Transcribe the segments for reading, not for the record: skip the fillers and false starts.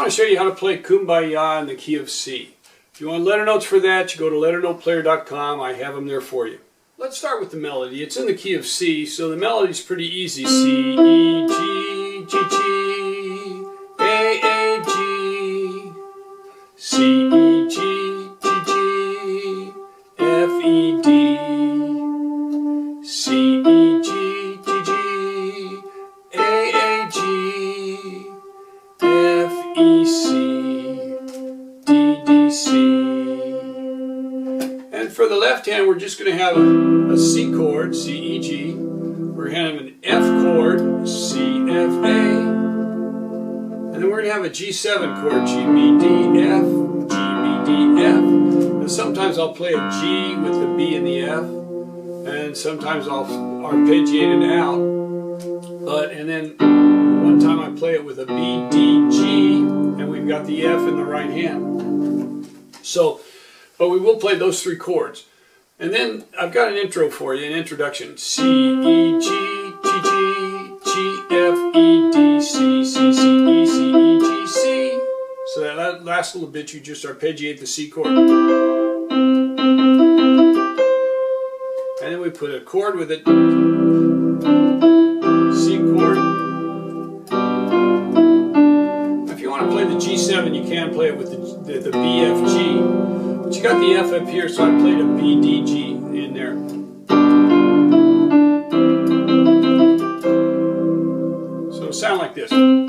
want to show you how to play Kum-ba-yah in the key of C. If you want letter notes for that, you go to LetterNotePlayer.com. I have them there for you. Let's start with the melody. It's in the key of C, so the melody is pretty easy. C, E, G, G, G, A, A, G, C, E, G, G, G, F, E, D, C, E, G, G, G, A, A, G, F, E, C, D, D, C. And for the left hand, we're just going to have a C chord, C, E, G. We're going to have an F chord, C, F, A. And then we're going to have a G7 chord, G, B, D, F, G, B, D, F. And sometimes I'll play a G with the B and the F. And sometimes I'll arpeggiate it out. And then one time I play it with a B, D, G, and we've got the F in the right hand. So, but we will play those three chords. And then I've got an intro for you, an introduction. C, E, G, G, G, G, F, E, D, C, C, C, E, C, E, G, C. So that last little bit, you just arpeggiate the C chord. And then we put a chord with it, C chord. If you want to play the G7, you can play it with the B, F, G. But you got the F up here, so I played a B, D, G in there. So it'll sound like this. Then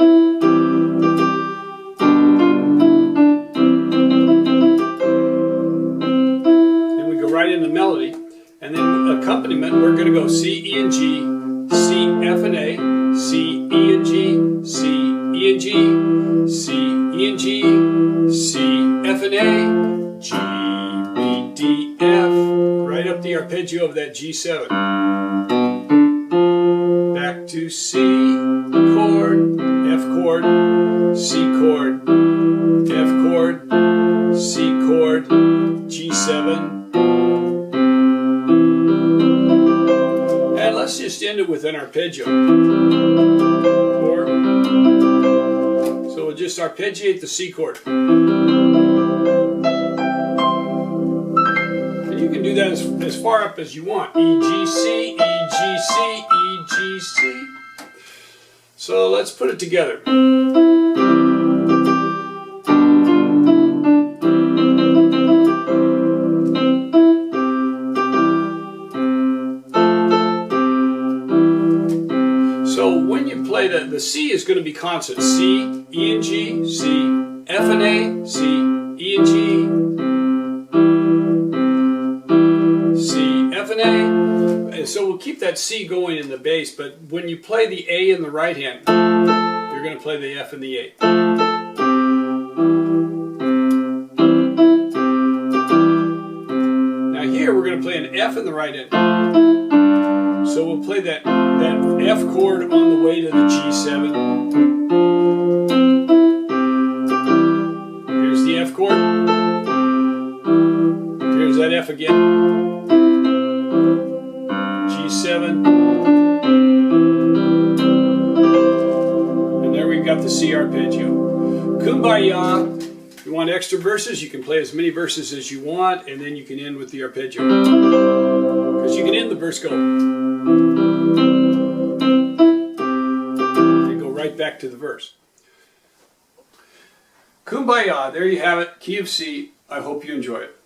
we go right into the melody. And then accompaniment, we're going to go C, E, and G, C, F, and A, C, E, and G, C, E, and G, C, E, and G, C, F, and A, G, B, D, F, right up the arpeggio of that G7. Back to C chord, F chord, C chord, F chord, C chord, G7. And let's just end it with an arpeggio. So we'll just arpeggiate the C chord. You can do that as far up as you want. E, G, C, E, G, C, E, G, C. So let's put it together. So when you play the C is going to be constant. C, E, and G, C, F, and A, C, E, and G, C, F, and A. And so we'll keep that C going in the bass, but when you play the A in the right hand, you're going to play the F and the A. Now here we're going to play an F in the right hand. So we'll play that F chord on the way to the G7. Here's the F chord. Here's that F again. G7. And there we've got the C arpeggio. Kum-ba-yah. If you want extra verses, you can play as many verses as you want, and then you can end with the arpeggio. Because you can end the verse go. And go right back to the verse. Kum-ba-yah. There you have it. Key of C. I hope you enjoy it.